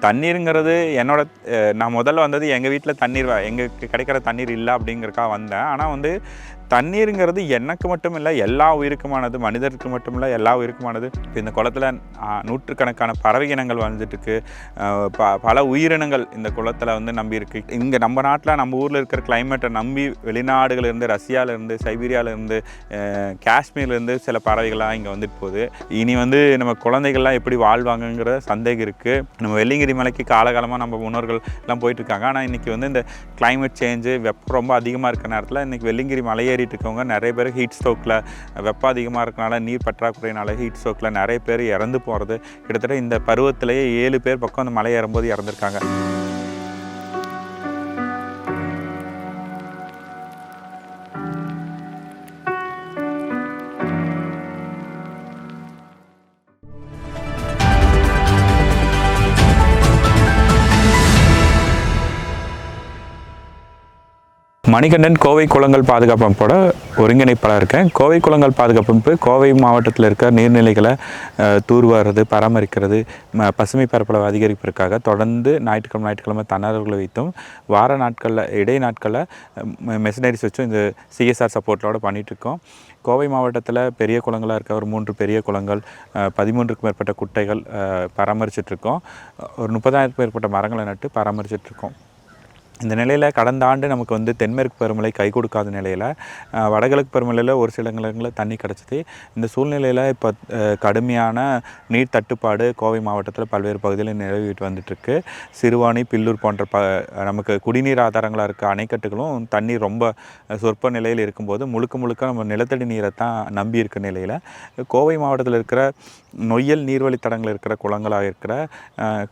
தண்ணீருங்கிறது என்னோட நான் முதல்ல வந்தது எங்கள் வீட்டில் தண்ணீர் எங்களுக்கு கிடைக்கிற தண்ணீர் இல்லை அப்படிங்கிறக்காக வந்தேன். ஆனால் வந்து தண்ணீருங்கிறது எனக்கு மட்டும் இல்லை, எல்லா உயிருக்குமானது, மனிதருக்கு மட்டும் இல்லை எல்லா உயிருக்குமானது. இப்போ இந்த குளத்தில் நூற்றுக்கணக்கான பறவை இனங்கள் வந்துட்டுருக்கு, பல உயிரினங்கள் இந்த குளத்தில் வந்து நம்பி இருக்குது. இங்கே நம்ம நாட்டில் நம்ம ஊரில் இருக்கிற கிளைமேட்டை நம்பி வெளிநாடுகளிலிருந்து, ரஷ்யாவிலேருந்து, சைபீரியாவிலேருந்து, காஷ்மீர்லேருந்து சில பறவைகள்லாம் இங்கே வந்துட்டு போகுது. இனி வந்து நம்ம குழந்தைகள்லாம் எப்படி வாழ்வாங்கங்கிற சந்தேகம் இருக்குது. நம்ம வெள்ளிங்கிரி மலைக்கு காலகாலமாக நம்ம முன்னோர்கள் எல்லாம் போயிட்டுருக்காங்க. ஆனால் இன்றைக்கி வந்து இந்த கிளைமேட் சேஞ்சு, வெப்பம் ரொம்ப அதிகமாக இருக்கிற நேரத்தில் இன்றைக்கி வெள்ளிங்கிரி மலையேறிட்டு இருக்கவங்க நிறைய பேர் ஹீட் ஸ்ட்ரோக்கில், வெப்பம் அதிகமாக இருக்கனால, நீர் பற்றாக்குறையினால ஹீட் ஸ்ட்ரோக்கில் நிறைய பேர் இறந்து போகிறது. கிட்டத்தட்ட இந்த பருவத்திலேயே 7 பேர் பக்கம் அந்த மலை ஏறும்போது இறந்துருக்காங்க. மணிகண்டன் கோவை குளங்கள் பாதுகாப்பு அமைப்போட ஒருங்கிணைப்பாளர் இருக்கேன். கோவை குளங்கள் பாதுகாப்பு அமைப்பு கோவை மாவட்டத்தில் இருக்க நீர்நிலைகளை தூர்வாருறது, பராமரிக்கிறது, பசுமை பரப்பளவு அதிகரிப்பதற்காக தொடர்ந்து ஞாயிற்றுக்கிழமை தன்னார்வலர்களை வைத்தும் வார நாட்களில் இடை நாட்களில் மெஷினரிஸ் வச்சும் இந்த சிஎஸ்ஆர் சப்போர்ட்டோடு பண்ணிகிட்ருக்கோம். கோவை மாவட்டத்தில் பெரிய குளங்களாக இருக்க ஒரு 3 பெரிய குளங்கள், 13க்கும் மேற்பட்ட குட்டைகள் பராமரிச்சிட்ருக்கோம். ஒரு 30,000க்கும் மேற்பட்ட மரங்களை நட்டு பராமரிச்சிட்ருக்கோம். இந்த நிலையில் கடந்த ஆண்டு நமக்கு வந்து தென்மேற்கு பருவமழை கை கொடுக்காத நிலையில் வடகிழக்கு பருவமழையில் ஒரு சில இடங்களில் தண்ணி கிடச்சிது. இந்த சூழ்நிலையில் இப்போ கடுமையான நீர் தட்டுப்பாடு கோவை மாவட்டத்தில் பல்வேறு பகுதிகளில் நிலவிட்டு வந்துட்டுருக்கு. சிறுவாணி, பில்லூர் போன்ற நமக்கு குடிநீர் ஆதாரங்களாக இருக்க அணைக்கட்டுகளும் தண்ணீர் ரொம்ப சொற்ப நிலையில் இருக்கும்போது முழுக்க நம்ம நிலத்தடி நீரை தான் நம்பி இருக்க நிலையில் கோவை மாவட்டத்தில் இருக்கிற நொய்யல் நீர்வழித்தடங்கள் இருக்கிற குளங்களாக இருக்கிற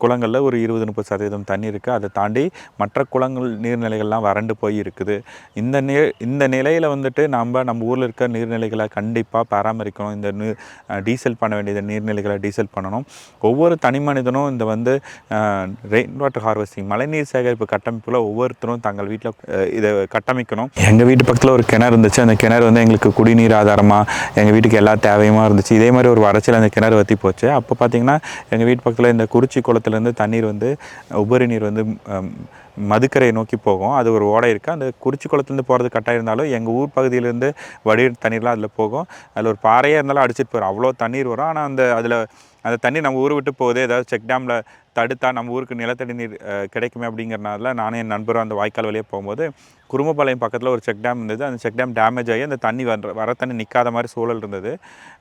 குளங்களில் ஒரு 20-30% தண்ணி இருக்குது. அதை தாண்டி மற்ற குளங்கள் நீர்நிலைகள்லாம் வறண்டு போய் இருக்குது. இந்த நிலையில் வந்துட்டு நம்ம ஊரில் இருக்க நீர்நிலைகளை கண்டிப்பாக பராமரிக்கணும். இந்த டீசல் பண்ண வேண்டியது நீர்நிலைகளை டீசல் பண்ணணும். ஒவ்வொரு தனி மனிதனும் இந்த வந்து ரெயின் வாட்டர் ஹார்வெஸ்டிங், மழைநீர் சேகரிப்பு கட்டமைப்பில் ஒவ்வொருத்தரும் தங்கள் வீட்டில் இதை கட்டமைக்கணும். எங்கள் வீட்டு பக்கத்தில் ஒரு கிணறு இருந்துச்சு. அந்த கிணறு வந்து எங்களுக்கு குடிநீர் ஆதாரமாக எங்கள் வீட்டுக்கு எல்லா தேவையுமா இருந்துச்சு. இதே மாதிரி ஒரு வறட்சியில் அந்த கிணறு வற்றி போச்சு. அப்போ பார்த்திங்கன்னா எங்கள் வீட்டு பக்கத்தில் இந்த குறிச்சி குளத்துலேருந்து தண்ணீர் வந்து உபரி நீர் வந்து மதுக்கரையை நோக்கி போகும். அது ஒரு ஓடை இருக்குது. அந்த குறிச்சி குளத்துலேருந்து போகிறது கட்டாயம் இருந்தாலும் எங்கள் ஊர் பகுதியிலேருந்து வடிகிற தண்ணீர்லாம் அதில் போகும். அதில் ஒரு பாறையாக இருந்தாலும் அடிச்சிட்டு போயிடும், அவ்வளோ தண்ணீர் வரும். ஆனால் அந்த தண்ணி நம்ம ஊரை விட்டு போகுது, ஏதாவது செக் டேமில் தடுத்தா நம்ம ஊருக்கு நிலத்தடி நீர் கிடைக்குமே அப்படிங்கிறனால நானும் என் நண்பரும் அந்த வாய்க்கால் வழியாக போகும்போது குருமபாளையம் பக்கத்தில் ஒரு செக் டேம் இருந்தது. அந்த செக் டேம் டேமேஜ் ஆகி அந்த தண்ணி வர தண்ணி நிற்காத மாதிரி சூழல் இருந்தது.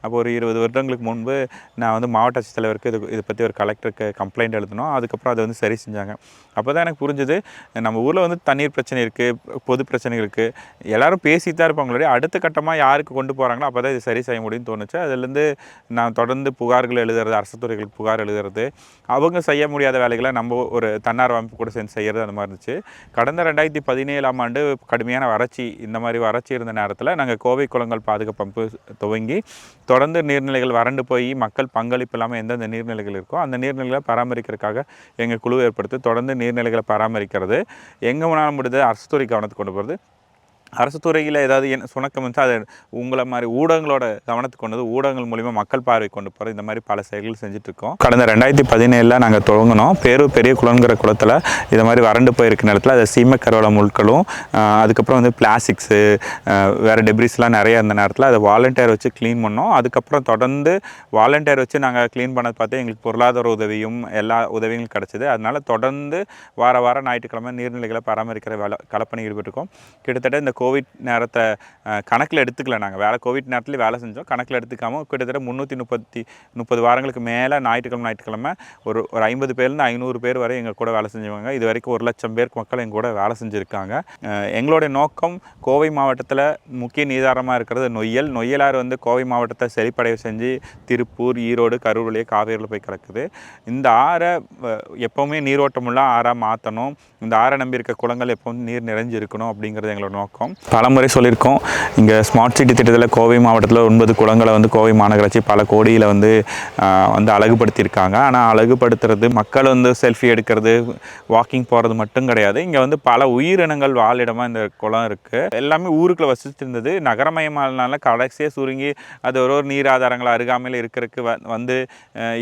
அப்போ ஒரு 20 வருடங்களுக்கு முன்பு நான் வந்து மாவட்ட ஆட்சித்தலைவருக்கு இதை பற்றி ஒரு கலெக்டருக்கு கம்ப்ளைண்ட் எழுதினோம். அதுக்கப்புறம் அதை வந்து சரி செஞ்சாங்க. அப்போ தான் எனக்கு புரிஞ்சுது, நம்ம ஊரில் வந்து தண்ணீர் பிரச்சனை இருக்குது, பொது பிரச்சனை இருக்குது, எல்லோரும் பேசிட்டு தான் இருப்பாங்களே, அடுத்த கட்டமாக யாருக்கு கொண்டு போகிறாங்களோ அப்போ தான் இது சரி செய்ய முடியும்னு தோணுச்சு. அதுலேருந்து நான் தொடர்ந்து புகார்கள் எழுதுறது, அரசு துறைகளுக்கு புகார் எழுதுறது, அவங்க செய்ய முடியாத வேலைகளை நம்ம ஒரு தன்னார்வ அமைப்பு கூட சேர்ந்து செய்கிறது, அந்த மாதிரி இருந்துச்சு. கடந்த 2017ஆம் ஆண்டு கடுமையான வறட்சி, இந்த மாதிரி வறட்சி இருந்த நேரத்தில் நாங்கள் கோவை குளங்கள் பாதுகாப்பு அமைப்பு துவங்கி தொடர்ந்து நீர்நிலைகள் வறண்டு போய் மக்கள் பங்களிப்பு இல்லாமல் எந்தெந்த நீர்நிலைகள் இருக்கோ அந்த நீர்நிலைகளை பராமரிக்கிறதுக்காக எங்கள் குழு ஏற்படுத்தி தொடர்ந்து நீர்நிலைகளை பராமரிக்கிறது, எங்கே வேணாலும் முடிஞ்சது அரசு துறை கவனத்துக்கு கொண்டு போகிறது. அரசு துறையில் ஏதாவது சுணக்கம் இருந்துச்சு அதை உங்களை மாதிரி ஊடகங்களோட கவனத்துக்கு கொண்டு வந்து ஊடகங்கள் மூலிமா மக்கள் பார்வை கொண்டு போகிற இந்த மாதிரி பல செயல்கள் செஞ்சுட்ருக்கோம். கடந்த 2017 நாங்கள் துவங்கினோம். பெரிய குளங்கிற குளத்தில் இது மாதிரி வறண்டு போயிருக்க நேரத்தில் அதை சீமக்கருவள முட்களும் அதுக்கப்புறம் வந்து பிளாஸ்டிக்ஸு வேறு டெப்ரிஸ்லாம் நிறைய இருந்த நேரத்தில் அதை வாலண்டியர் வச்சு க்ளீன் பண்ணோம். அதுக்கப்புறம் தொடர்ந்து வாலண்டியர் வச்சு நாங்கள் க்ளீன் பண்ணது பார்த்து எங்களுக்கு பொருளாதார உதவியும் எல்லா உதவிகளும் கிடச்சிது. அதனால் தொடர்ந்து வார ஞாயிற்றுக்கிழமை நீர்நிலைகளை பராமரிக்கிற களப்பணி ஈடுபட்டிருக்கோம். கிட்டத்தட்ட இந்த கோவிட் நேரத்தை கணக்கில் எடுத்துக்கல, நாங்கள் கோவிட் நேரத்துலேயும் வேலை செஞ்சோம். கணக்கில் எடுத்துக்காமல் கிட்டத்தட்ட 330 வாரங்களுக்கு மேலே ஞாயிற்றுக்கிழமை ஒரு 50 பேர்லேருந்து 500 பேர் வரை எங்கள் கூட வேலை செஞ்சவங்க. இது வரைக்கும் 1,00,000 பேருக்கு மக்கள் எங்கள் கூட வேலை செஞ்சுருக்காங்க. எங்களுடைய நோக்கம் கோவை மாவட்டத்தில் முக்கிய நீதாரமாக இருக்கிறது நொய்யலாறு வந்து கோவை மாவட்டத்தை செழிப்படைய செஞ்சு திருப்பூர், ஈரோடு, கரூர் வழியாக காவேரியில் போய் கலக்குது. இந்த ஆறை எப்போவுமே நீரோட்டமுள்ள ஆறாக மாற்றணும். இந்த ஆறை நம்பி இருக்க குளங்கள் எப்போவும் நீர் நிறைஞ்சு இருக்கணும் அப்படிங்கிறது எங்களோட நோக்கம். இருக்கும். பலமுறை சொல்லியிருக்கோம், இங்கே ஸ்மார்ட் சிட்டி திட்டத்தில் கோவை மாவட்டத்தில் 9 குளங்களை வந்து கோவை மாநகராட்சி பல கோடியில் வந்து அழகுபடுத்தியிருக்காங்க. ஆனால் அழகுபடுத்துறது, மக்கள் வந்து செல்ஃபி எடுக்கிறது, வாக்கிங் போகிறது மட்டும் கிடையாது. இங்கே வந்து பல உயிரினங்கள் வாழிடமாக இந்த குளம் இருக்குது. எல்லாமே ஊருக்குள்ளே வசிச்சுட்டு இருந்தது. நகரமயமானால கடைசியாக சுருங்கி அது ஒரு நீர் ஆதாரங்கள் அருகாமையில் இருக்கிறதுக்கு வந்து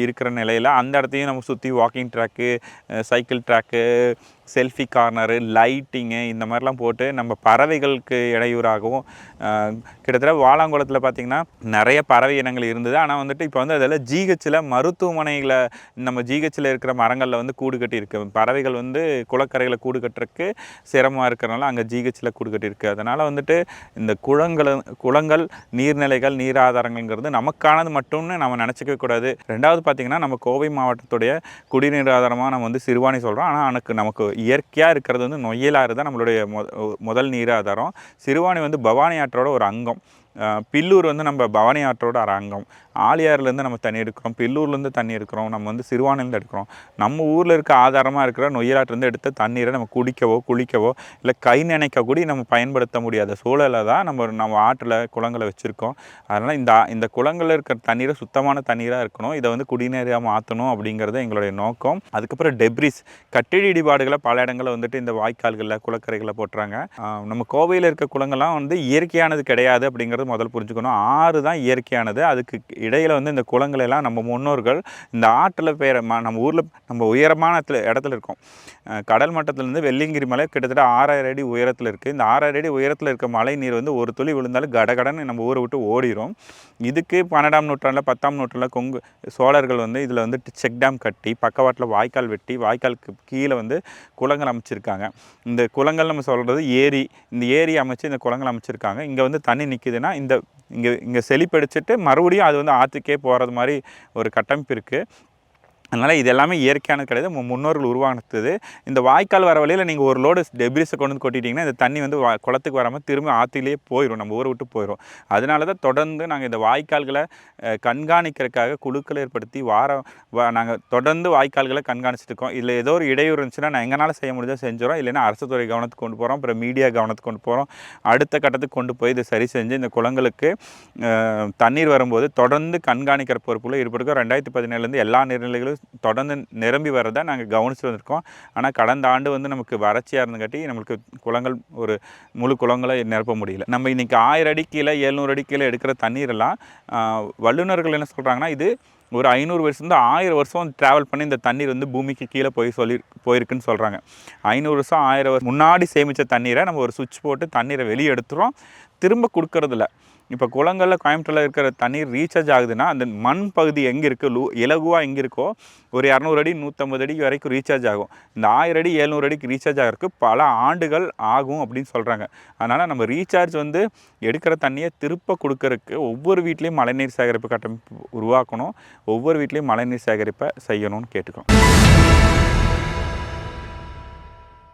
இருக்கிற நிலையில் அந்த இடத்தையும் நம்ம சுற்றி walking track, cycle track, selfie corner, lighting இந்த மாதிரிலாம் போட்டு நம்ம பறவைகளுக்கு இடையூறாகவும், கிட்டத்தட்ட வாலாங்குளத்தில் பார்த்திங்கன்னா நிறைய பறவை இனங்கள் இருந்தது. ஆனால் வந்துட்டு இப்போ வந்து அதில் ஜிஹெச்சில் மருத்துவமனையில் நம்ம ஜிஹெச்சில் இருக்கிற மரங்களில் வந்து கூடு கட்டியிருக்கு. பறவைகள் வந்து குளக்கரையில் கூடு கட்டுறதுக்கு சிரமமாக இருக்கிறனால அங்கே ஜிஹெச்சில் கூடு கட்டியிருக்கு. அதனால் வந்துட்டு இந்த குளங்கள் நீர்நிலைகள் நீர் ஆதாரங்கள்ங்கிறது நமக்கானது மட்டும்னு நம்ம நினச்சிக்க கூடாது. ரெண்டாவது பார்த்திங்கன்னா நம்ம கோவை மாவட்டத்துடைய குடிநீர் ஆதாரமாக நம்ம வந்து சிறுவாணி சொல்கிறோம். ஆனால் நமக்கு இயற்கையாக இருக்கிறது வந்து நொய்யலாறு தான் நம்மளுடைய முதல் நீர் ஆதாரம். சிறுவாணி வந்து பவானி ஆற்றோட ஒரு அங்கம். பில்லூர் வந்து நம்ம பவானி ஆற்றோட ஒரு அங்கம். ஆலியார்லேருந்து நம்ம தண்ணி எடுக்கிறோம், பில்லூர்லேருந்து தண்ணி எடுக்கிறோம், நம்ம வந்து சிறுவானிலேருந்து எடுக்கிறோம். நம்ம ஊரில் இருக்க ஆதாரமாக இருக்கிற நொய்யலாற்றிலேருந்து எடுத்த தண்ணீரை நம்ம குடிக்கவோ குளிக்கவோ இல்லை கை நினைக்க கூடி நம்ம பயன்படுத்த முடியாத சூழலை தான் நம்ம ஆற்றில் குளங்களை வச்சுருக்கோம். அதனால் இந்த குளங்களில் இருக்கிற தண்ணீரை சுத்தமான தண்ணீராக இருக்கணும். இதை வந்து குடிநீராக மாற்றணும் அப்படிங்கிறது எங்களுடைய நோக்கம். அதுக்கப்புறம் டெப்ரிஸ், கட்டிட இடிபாடுகளை பல இடங்களில் வந்துட்டு இந்த வாய்க்கால்களில் குளக்கரைகளில் போட்டுறாங்க. நம்ம கோவையில் இருக்க குளங்கள்லாம் வந்து இயற்கையானது கிடையாது அப்படிங்கிறது முதல் புரிஞ்சுக்கணும். ஆறு தான் இயற்கையானது. அதுக்கு இடையில் வந்து இந்த குளங்களெல்லாம் நம்ம முன்னோர்கள் இந்த ஆற்றில் நம்ம ஊரில் நம்ம உயரமான இடத்துல இருக்கோம். கடல் மட்டத்திலேருந்து வெள்ளியங்கிரி மலை கிட்டத்தட்ட 6000 அடி உயரத்தில் இருக்குது. இந்த 6000 அடி உயரத்தில் இருக்க மழை நீர் வந்து ஒரு துளி விழுந்தாலும் கடகடன்னு நம்ம ஊரை விட்டு ஓடிடும். இதுக்கு 12ஆம் நூற்றாண்டில் 10ஆம் நூற்றாண்டில் சோழர்கள் வந்து இதில் வந்து செக் டேம் கட்டி பக்கவாட்டில் வாய்க்கால் வெட்டி வாய்க்காலுக்கு கீழே வந்து குளங்கள் அமைச்சிருக்காங்க. இந்த குளங்கள் நம்ம சொல்கிறது ஏரி. இந்த ஏரி அமைச்சு இந்த குளங்கள் அமைச்சிருக்காங்க. இங்கே வந்து தண்ணி நிற்கிதுன்னா இங்கே செழிப்படிச்சிட்டு மறுபடியும் அது வந்து ஆற்றுக்கே போகிறது மாதிரி ஒரு கட்டமைப்பு இருக்குது. அதனால் இது எல்லாமே இயற்கையானது கிடையாது, முன்னோர்கள் உருவானது. இந்த வாய்க்கால் வர வழியில் நீங்கள் ஒரு லோடு டெப்ரிஸை கொண்டு வந்து கொட்டிட்டிங்கன்னா இந்த தண்ணி வந்து குளத்துக்கு வராமல் திரும்ப ஆற்றிலேயே போயிடும், நம்ம ஊரை விட்டு போயிடும். அதனால தான் தொடர்ந்து நாங்கள் இந்த வாய்க்கால்களை கண்காணிக்கிறதுக்காக குழுக்கள் ஏற்படுத்தி நாங்கள் தொடர்ந்து வாய்க்கால்களை கண்காணிச்சுட்டு இருக்கோம். இதில் ஏதோ ஒரு இடையூறு இருந்துச்சுன்னா நான் எங்களால் செய்ய முடிஞ்சால் செஞ்சுறோம். இல்லைன்னா அரசு துறை கவனத்துக்கு கொண்டு போகிறோம், அப்புறம் மீடியா கவனத்துக்கு கொண்டு போகிறோம். அடுத்த கட்டத்துக்கு கொண்டு போய் இதை சரி செஞ்சு இந்த குளங்களுக்கு தண்ணீர் வரும்போது தொடர்ந்து கண்காணிக்கிற பொறுப்புள்ள ஈடுபடுறோம். 2017 எல்லா நீர்நிலைகளும் தொடர்ந்து நிரம்பி வரதை நாங்கள் கவனிச்சுட்டு வந்திருக்கோம். ஆனால் கடந்த ஆண்டு வந்து நமக்கு வறட்சியாக இருந்தங்காட்டி நம்மளுக்கு குளங்கள் ஒரு முழு குளங்களை நிரப்ப முடியல. நம்ம இன்றைக்கி 1000 அடி கீழே 700 அடி கீழே எடுக்கிற தண்ணீரெல்லாம் வல்லுநர்கள் என்ன சொல்கிறாங்கன்னா, இது ஒரு 500 வருஷம் 1000 வருஷம் ட்ராவல் பண்ணி இந்த தண்ணீர் வந்து பூமிக்கு கீழே போயிருக்குன்னு சொல்கிறாங்க. 500 வருஷம் 1000 வருஷம் முன்னாடி சேமித்த தண்ணீரை நம்ம ஒரு சுவிட்ச் போட்டு தண்ணீரை வெளியே எடுத்துகிறோம், திரும்ப கொடுக்கறதில்ல. இப்போ குளங்களில் கோயம்புத்தூரில் இருக்கிற தண்ணீர் ரீசார்ஜ் ஆகுதுன்னா அந்த மண் பகுதி எங்கே இருக்குது, இலகுவாக எங்கே இருக்கோ ஒரு 200 அடி 150 அடி வரைக்கும் ரீசார்ஜ் ஆகும். இந்த 1000 அடி 700 அடிக்கு ரீசார்ஜ் ஆகிறதுக்கு பல ஆண்டுகள் ஆகும் அப்படின்னு சொல்கிறாங்க. அதனால் நம்ம ரீசார்ஜ் வந்து எடுக்கிற தண்ணியை திருப்ப கொடுக்கறதுக்கு ஒவ்வொரு வீட்லேயும் மழைநீர் சேகரிப்பு கட்டமைப்பு உருவாக்கணும், ஒவ்வொரு வீட்லேயும் மழைநீர் சேகரிப்பை செய்யணும்னு கேட்டுக்கிறோம்.